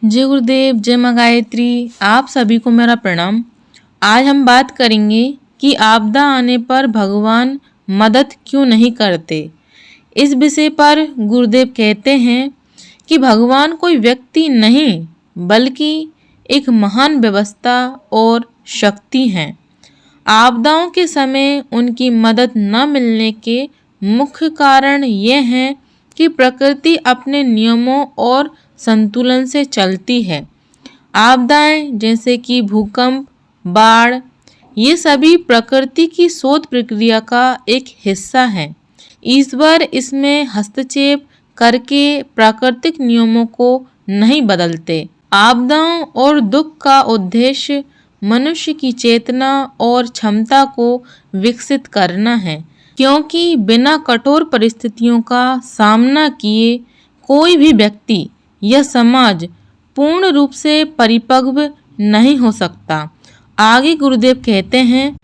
जय गुरुदेव, जय माँ गायत्री। आप सभी को मेरा प्रणाम। आज हम बात करेंगे कि आपदा आने पर भगवान मदद क्यों नहीं करते। इस विषय पर गुरुदेव कहते हैं कि भगवान कोई व्यक्ति नहीं बल्कि एक महान व्यवस्था और शक्ति हैं। आपदाओं के समय उनकी मदद न मिलने के मुख्य कारण ये हैं कि प्रकृति अपने नियमों और संतुलन से चलती है। आपदाएं जैसे कि भूकंप, बाढ़, ये सभी प्रकृति की शोध प्रक्रिया का एक हिस्सा है। ईश्वर इसमें हस्तक्षेप करके प्राकृतिक नियमों को नहीं बदलते। आपदाओं और दुख का उद्देश्य मनुष्य की चेतना और क्षमता को विकसित करना है, क्योंकि बिना कठोर परिस्थितियों का सामना किए कोई भी व्यक्ति यह समाज पूर्ण रूप से परिपक्व नहीं हो सकता। आगे गुरुदेव कहते हैं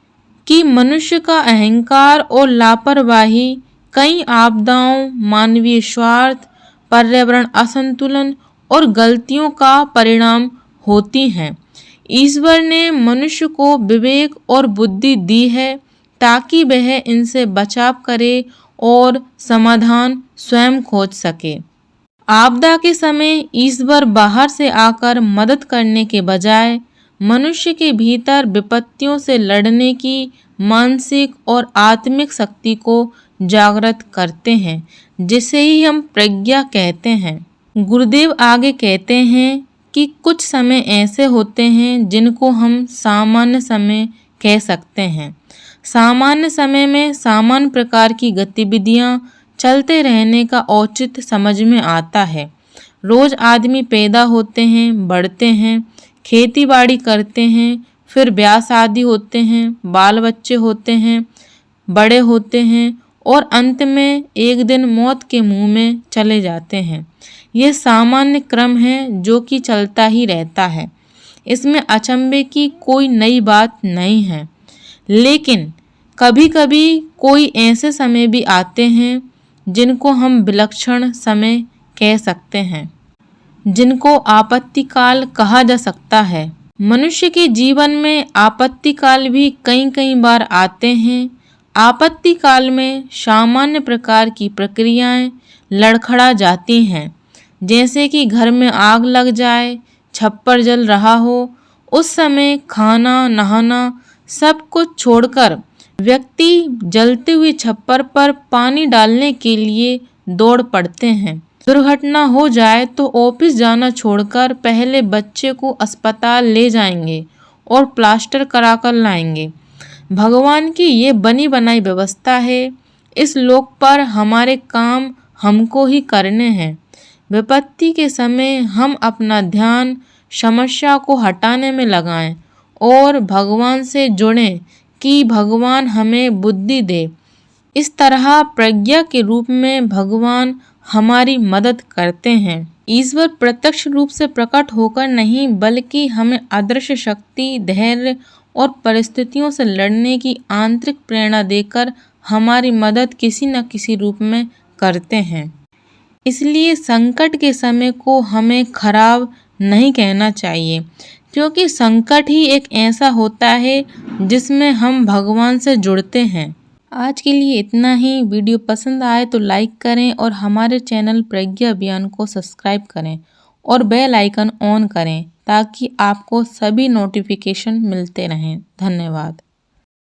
कि मनुष्य का अहंकार और लापरवाही कई आपदाओं, मानवीय स्वार्थ, पर्यावरण असंतुलन और गलतियों का परिणाम होती हैं। ईश्वर ने मनुष्य को विवेक और बुद्धि दी है ताकि वह इनसे बचाव करे और समाधान स्वयं खोज सके। आपदा के समय ईश्वर बाहर से आकर मदद करने के बजाय मनुष्य के भीतर विपत्तियों से लड़ने की मानसिक और आत्मिक शक्ति को जागृत करते हैं, जिसे ही हम प्रज्ञा कहते हैं। गुरुदेव आगे कहते हैं कि कुछ समय ऐसे होते हैं जिनको हम सामान्य समय कह सकते हैं। सामान्य समय में सामान्य प्रकार की गतिविधियां चलते रहने का औचित्य समझ में आता है। रोज आदमी पैदा होते हैं, बढ़ते हैं, खेती बाड़ी करते हैं, फिर ब्याह शादी होते हैं, बाल बच्चे होते हैं, बड़े होते हैं और अंत में एक दिन मौत के मुंह में चले जाते हैं। यह सामान्य क्रम है जो कि चलता ही रहता है। इसमें अचंभे की कोई नई बात नहीं है। लेकिन कभी कभी कोई ऐसे समय भी आते हैं जिनको हम विलक्षण समय कह सकते हैं, जिनको आपत्तिकाल कहा जा सकता है। मनुष्य के जीवन में आपत्तिकाल भी कई बार आते हैं। आपत्तिकाल में सामान्य प्रकार की प्रक्रियाएं लड़खड़ा जाती हैं, जैसे कि घर में आग लग जाए, छप्पर जल रहा हो। उस समय खाना, नहाना सब कुछ छोड़कर व्यक्ति जलते हुए छप्पर पर पानी डालने के लिए दौड़ पड़ते हैं। दुर्घटना हो जाए तो ऑफिस जाना छोड़कर पहले बच्चे को अस्पताल ले जाएंगे और प्लास्टर कराकर लाएंगे। भगवान की ये बनी बनाई व्यवस्था है। इस लोक पर हमारे काम हमको ही करने हैं। विपत्ति के समय हम अपना ध्यान समस्या को हटाने में लगाएं और भगवान से जुड़ें कि भगवान हमें बुद्धि दे। इस तरह प्रज्ञा के रूप में भगवान हमारी मदद करते हैं। ईश्वर प्रत्यक्ष रूप से प्रकट होकर नहीं बल्कि हमें अदृश्य शक्ति, धैर्य और परिस्थितियों से लड़ने की आंतरिक प्रेरणा देकर हमारी मदद किसी न किसी रूप में करते हैं। इसलिए संकट के समय को हमें खराब नहीं कहना चाहिए, क्योंकि संकट ही एक ऐसा होता है जिसमें हम भगवान से जुड़ते हैं। आज के लिए इतना ही। वीडियो पसंद आए तो लाइक करें और हमारे चैनल प्रज्ञा अभियान को सब्सक्राइब करें और बेल आइकन ऑन करें ताकि आपको सभी नोटिफिकेशन मिलते रहें। धन्यवाद।